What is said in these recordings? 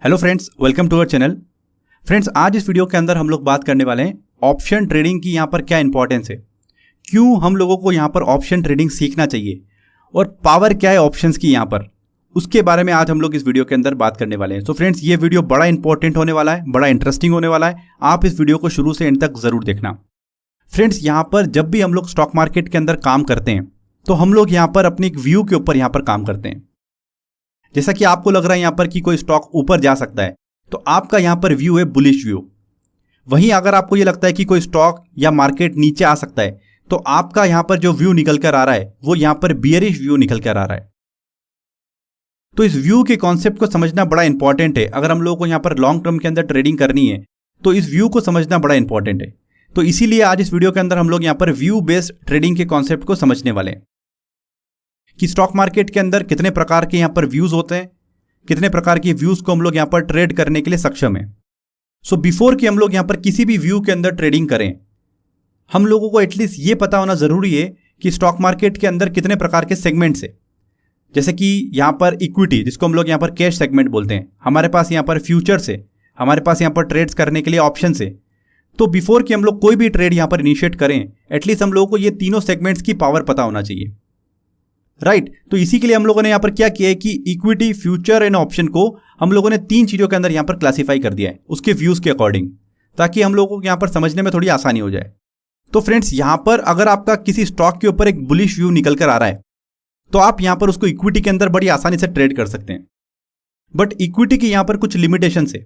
Hello friends, welcome to our channel. Friends, आज इस video के अंदर हम लोग बात करने वाले हैं ऑप्शन ट्रेडिंग की यहाँ पर क्या इंपॉर्टेंस है, क्यों हम लोगों को यहाँ पर ऑप्शन ट्रेडिंग सीखना चाहिए और पावर क्या है ऑप्शंस की यहाँ पर, उसके बारे में आज हम लोग इस वीडियो के अंदर बात करने वाले हैं। तो फ्रेंड्स, ये वीडियो बड़ा इंपॉर्टेंट होने वाला है, बड़ा इंटरेस्टिंग होने वाला है। आप इस वीडियो को शुरू से एंड तक जरूर देखना। फ्रेंड्स, यहाँ पर जब भी हम लोग स्टॉक मार्केट के अंदर काम करते हैं तो हम लोग यहाँ पर अपनी एक व्यू के ऊपर यहाँ पर काम करते हैं। जैसा कि आपको लग रहा है यहाँ पर कि कोई स्टॉक ऊपर जा सकता है, तो आपका यहाँ पर व्यू है बुलिश व्यू। वहीं अगर आपको ये लगता है कि कोई स्टॉक या मार्केट नीचे आ सकता है, तो आपका यहाँ पर जो व्यू निकल कर आ रहा है वो यहाँ पर बियरिश व्यू निकल कर आ रहा है। तो इस व्यू के कॉन्सेप्ट को समझना बड़ा इंपॉर्टेंट है। अगर हम लोगों को यहाँ पर लॉन्ग टर्म के अंदर ट्रेडिंग करनी है तो इस व्यू को समझना बड़ा इंपॉर्टेंट है। तो इसीलिए आज इस वीडियो के अंदर हम लोग यहाँ पर व्यू बेस्ड ट्रेडिंग के कॉन्सेप्ट को समझने वाले हैं कि स्टॉक मार्केट के अंदर कितने प्रकार के यहाँ पर व्यूज होते हैं, कितने प्रकार के व्यूज को हम लोग यहाँ पर ट्रेड करने के लिए सक्षम है। सो बिफोर कि हम लोग यहाँ पर किसी भी व्यू के अंदर ट्रेडिंग करें, हम लोगों को एटलीस्ट ये पता होना जरूरी है कि स्टॉक मार्केट के अंदर कितने प्रकार के सेगमेंट्स है। जैसे कि यहाँ पर इक्विटी, जिसको हम लोग यहाँ पर कैश सेगमेंट बोलते हैं, हमारे पास यहाँ पर फ्यूचर्स है, हमारे पास यहाँ पर ट्रेड्स करने के लिए ऑप्शंस है। तो बिफोर कि हम लोग कोई भी ट्रेड यहाँ पर इनिशिएट करें, एटलीस्ट हम लोगों को ये तीनों सेगमेंट्स की पावर पता होना चाहिए, राइट। तो इसी के लिए हम लोगों ने यहाँ पर क्या किया है कि इक्विटी, फ्यूचर एंड ऑप्शन को हम लोगों ने तीन चीजों के अंदर यहाँ पर क्लासिफाई कर दिया है उसके व्यूज के अकॉर्डिंग, ताकि हम लोगों को यहाँ पर समझने में थोड़ी आसानी हो जाए। तो फ्रेंड्स, यहाँ पर अगर आपका किसी स्टॉक के ऊपर एक बुलिश व्यू निकल कर आ रहा है तो आप यहाँ पर उसको इक्विटी के अंदर बड़ी आसानी से ट्रेड कर सकते हैं। बट इक्विटी की यहाँ पर कुछ लिमिटेशन है।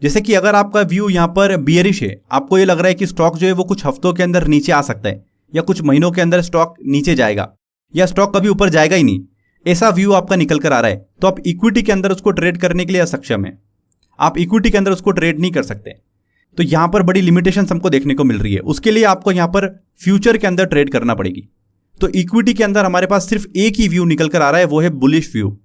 जैसे कि अगर आपका व्यू यहाँ पर बियरिश है, आपको ये लग रहा है कि स्टॉक जो है वो कुछ हफ्तों के अंदर नीचे आ सकता है या कुछ महीनों के अंदर स्टॉक नीचे जाएगा या स्टॉक कभी ऊपर जाएगा ही नहीं, ऐसा व्यू आपका निकल कर आ रहा है, तो आप इक्विटी के अंदर उसको ट्रेड करने के लिए असक्षम है। आप इक्विटी के अंदर उसको ट्रेड नहीं कर सकते। तो यहां पर बड़ी लिमिटेशंस हमको देखने को मिल रही है। उसके लिए आपको यहां पर फ्यूचर के अंदर ट्रेड करना पड़ेगी। तो इक्विटी के अंदर हमारे पास सिर्फ एक ही व्यू निकल कर आ रहा है, वो है बुलिश व्यू।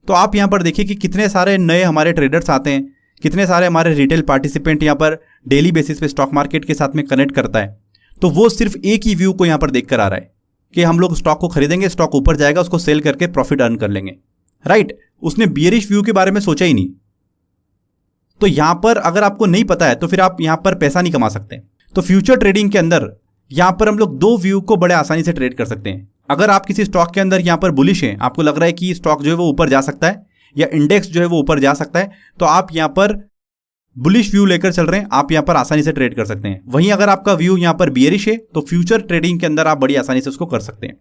तो आप यहां पर देखिए कि कितने सारे नए हमारे ट्रेडर्स आते हैं, कितने सारे हमारे रिटेल पार्टिसिपेंट यहां पर डेली बेसिस पे स्टॉक मार्केट के साथ में कनेक्ट करता है। तो वो सिर्फ एक ही व्यू को यहां पर देख कर आ रहा है कि हम लोग स्टॉक को खरीदेंगे, स्टॉक ऊपर जाएगा, उसको सेल करके प्रॉफिट अर्न कर लेंगे, राइट। उसने बियरिश व्यू के बारे में सोचा ही नहीं। तो यहां पर अगर आपको नहीं पता है तो फिर आप यहां पर पैसा नहीं कमा सकते। तो फ्यूचर ट्रेडिंग के अंदर यहां पर हम लोग दो व्यू को बड़े आसानी से ट्रेड कर सकते हैं। अगर आप किसी स्टॉक के अंदर यहां पर बुलिश हैं, आपको लग रहा है कि स्टॉक जो है वो ऊपर जा सकता है या इंडेक्स जो है वो ऊपर जा सकता है, तो आप यहां पर बुलिश व्यू लेकर चल रहे हैं, आप यहां पर आसानी से ट्रेड कर सकते हैं। वहीं अगर आपका व्यू यहां पर बियरिश है तो फ्यूचर ट्रेडिंग के अंदर आप बड़ी आसानी से उसको कर सकते हैं।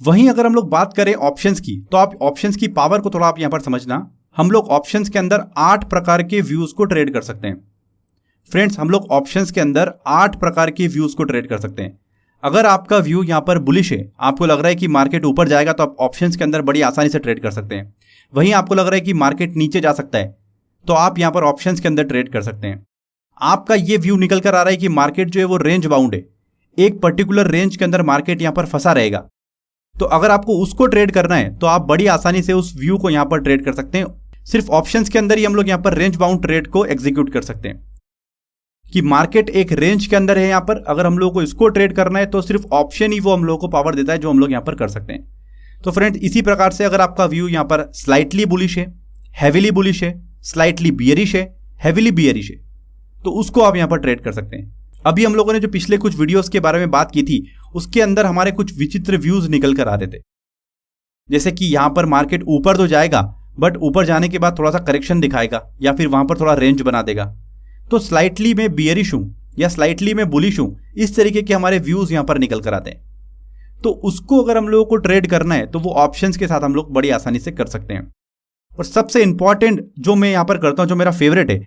वहीं अगर हम लोग बात करें ऑप्शंस की, तो आप ऑप्शंस की पावर को थोड़ा आप यहां पर समझना। हम लोग ऑप्शंस के अंदर 8 प्रकार के व्यूज को ट्रेड कर सकते हैं। फ्रेंड्स, हम लोग ऑप्शंस के अंदर 8 प्रकार के व्यूज को ट्रेड कर सकते हैं। अगर आपका व्यू यहां पर बुलिश है, आपको लग रहा है कि मार्केट ऊपर जाएगा, तो आप ऑप्शंस के अंदर बड़ी आसानी से ट्रेड कर सकते हैं। वहीं आपको लग रहा है कि मार्केट नीचे जा सकता है, तो आप यहां पर ऑप्शंस के अंदर ट्रेड कर सकते हैं। आपका ये व्यू निकल कर आ रहा है कि मार्केट जो है वो रेंज बाउंड है, एक पर्टिकुलर रेंज के अंदर मार्केट यहां पर फंसा रहेगा, तो अगर आपको उसको ट्रेड करना है तो आप बड़ी आसानी से उस व्यू को यहां पर ट्रेड कर सकते हैं। सिर्फ ऑप्शंस के अंदर ही हम लोग यहां पर रेंज बाउंड ट्रेड को एग्जीक्यूट कर सकते हैं कि मार्केट एक रेंज के अंदर है। यहां पर अगर हम लोग को इसको ट्रेड करना है तो सिर्फ ऑप्शन ही वो हम लोग को पावर देता है जो हम लोग यहां पर कर सकते हैं। तो फ्रेंड्स, इसी प्रकार से अगर आपका व्यू यहां पर स्लाइटली बुलिश है, हैवीली बुलिश है, स्लाइटली बियरिश है, हैवीली बियरिश है, तो उसको आप यहां पर ट्रेड कर सकते हैं। अभी हम लोगों ने जो पिछले कुछ वीडियोस के बारे में बात की थी, उसके अंदर हमारे कुछ विचित्र व्यूज निकल कर आ रहे थे। जैसे कि यहां पर मार्केट ऊपर तो जाएगा, बट ऊपर जाने के बाद थोड़ा सा करेक्शन दिखाएगा या फिर वहां पर थोड़ा रेंज बना देगा। तो स्लाइटली में बियरिश हूं या स्लाइटली में बुलिश हूं, इस तरीके के हमारे व्यूज यहां पर निकल कर आते हैं। तो उसको अगर हम लोगों को ट्रेड करना है तो वो ऑप्शंस के साथ हम लोग बड़ी आसानी से कर सकते हैं। और सबसे इंपॉर्टेंट जो मैं यहां पर करता हूं, जो मेरा फेवरेट है,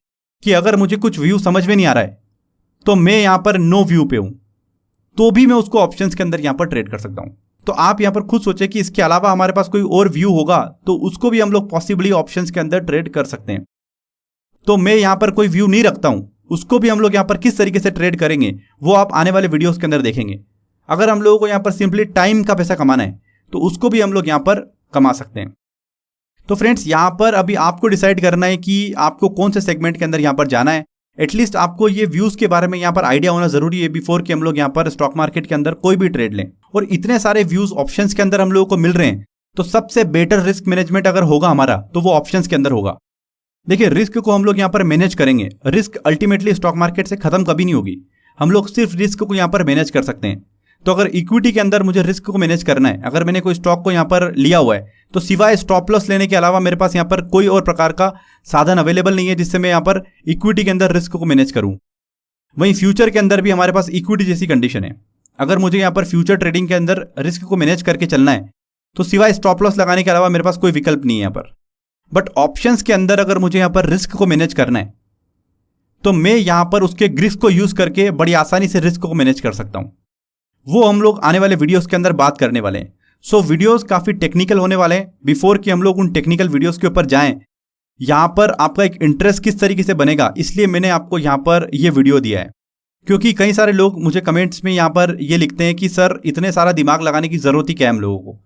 कि अगर मुझे कुछ व्यू समझ में नहीं आ रहा है तो मैं यहां पर नो व्यू पे हूं, तो भी मैं उसको ऑप्शंस के अंदर यहां पर ट्रेड कर सकता हूं। तो आप यहां पर खुद सोचे कि इसके अलावा हमारे पास कोई और व्यू होगा तो उसको भी हम लोग पॉसिबली ऑप्शंस के अंदर ट्रेड कर सकते हैं। तो मैं यहां पर कोई व्यू नहीं रखता हूं, उसको भी हम लोग यहां पर किस तरीके से ट्रेड करेंगे वो आप आने वाले वीडियोस के अंदर देखेंगे। अगर हम लोगों को यहां पर सिंपली टाइम का पैसा कमाना है तो उसको भी हम लोग यहां पर कमा सकते हैं। तो फ्रेंड्स, यहां पर अभी आपको डिसाइड करना है कि आपको कौन से सेगमेंट के अंदर यहां पर जाना है। एटलीस्ट आपको ये व्यूज के बारे में यहां पर आइडिया होना जरूरी है बिफोर कि हम लोग यहां पर स्टॉक मार्केट के अंदर कोई भी ट्रेड लें। और इतने सारे व्यूज ऑप्शंस के अंदर हम लोगों को मिल रहे हैं, तो सबसे बेटर रिस्क मैनेजमेंट अगर होगा हमारा तो वो ऑप्शंस के अंदर होगा। देखिए, रिस्क को हम लोग यहाँ पर मैनेज करेंगे। रिस्क अल्टीमेटली स्टॉक मार्केट से खत्म कभी नहीं होगी। हम लोग सिर्फ रिस्क को यहाँ पर मैनेज कर सकते हैं। तो अगर इक्विटी के अंदर मुझे रिस्क को मैनेज करना है, अगर मैंने कोई स्टॉक को यहाँ पर लिया हुआ है, तो सिवाय स्टॉप लॉस लेने के अलावा मेरे पास यहाँ पर कोई और प्रकार का साधन अवेलेबल नहीं है जिससे मैं यहाँ पर इक्विटी के अंदर रिस्क को मैनेज करूँ। वहीं फ्यूचर के अंदर भी हमारे पास इक्विटी जैसी कंडीशन है। अगर मुझे यहाँ पर फ्यूचर ट्रेडिंग के अंदर रिस्क को मैनेज करके चलना है तो सिवाय स्टॉप लॉस लगाने के अलावा मेरे पास कोई विकल्प नहीं है यहाँ पर। बट ऑप्शंस के अंदर अगर मुझे यहाँ पर रिस्क को मैनेज करना है तो मैं यहाँ पर उसके ग्रिप्स को यूज करके बड़ी आसानी से रिस्क को मैनेज कर सकता हूँ। वो हम लोग आने वाले वीडियोस के अंदर बात करने वाले हैं। सो वीडियोस काफी टेक्निकल होने वाले हैं। बिफोर कि हम लोग उन टेक्निकल वीडियोस के ऊपर जाएं, यहाँ पर आपका एक इंटरेस्ट किस तरीके से बनेगा, इसलिए मैंने आपको यहाँ पर ये वीडियो दिया है। क्योंकि कई सारे लोग मुझे कमेंट्स में यहाँ पर ये लिखते हैं कि सर इतने सारा दिमाग लगाने की जरूरत ही क्या है हम लोगों को।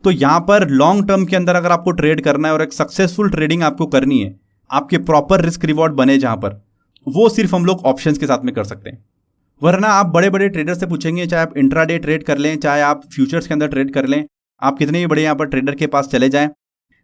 तो यहाँ पर लॉन्ग टर्म के अंदर अगर आपको ट्रेड करना है और एक सक्सेसफुल ट्रेडिंग आपको करनी है, आपके प्रॉपर रिस्क रिवॉर्ड बने जहाँ पर, वो सिर्फ हम लोग ऑप्शंस के साथ में कर सकते हैं। वरना आप बड़े बड़े ट्रेडर से पूछेंगे, चाहे आप इंट्राडे ट्रेड कर लें, चाहे आप फ्यूचर्स के अंदर ट्रेड कर लें, आप कितने भी बड़े यहाँ पर ट्रेडर के पास चले जाएं,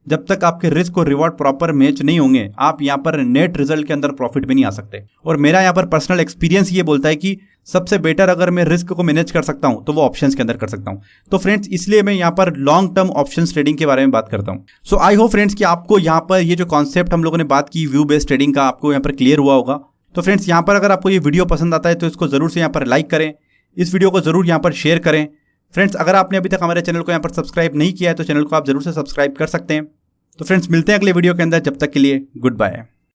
जब तक आपके रिस्क और रिवॉर्ड प्रॉपर मैच नहीं होंगे, आप यहाँ पर नेट रिजल्ट के अंदर प्रॉफिट में नहीं आ सकते। और मेरा यहाँ पर पर्सनल एक्सपीरियंस ये बोलता है कि सबसे बेटर अगर मैं रिस्क को मैनेज कर सकता हूँ तो वो ऑप्शंस के अंदर कर सकता हूँ। तो फ्रेंड्स, इसलिए मैं यहाँ पर लॉन्ग टर्म ऑप्शंस ट्रेडिंग के बारे में बात करता हूँ। सो आई होप फ्रेंड्स कि आपको यहाँ पर ये जो कॉन्सेप्ट हम लोगों ने बात की व्यू बेस्ड ट्रेडिंग का, आपको यहाँ पर क्लियर हुआ होगा। तो फ्रेंड्स, यहाँ पर अगर आपको ये वीडियो पसंद आता है तो इसको जरूर से यहाँ पर लाइक करें, इस वीडियो को जरूर यहाँ पर शेयर करें। फ्रेंड्स, अगर आपने अभी तक हमारे चैनल को यहाँ पर सब्सक्राइब नहीं किया है तो चैनल को आप जरूर से सब्सक्राइब कर सकते हैं। तो फ्रेंड्स, मिलते हैं अगले वीडियो के अंदर। जब तक के लिए गुड बाय।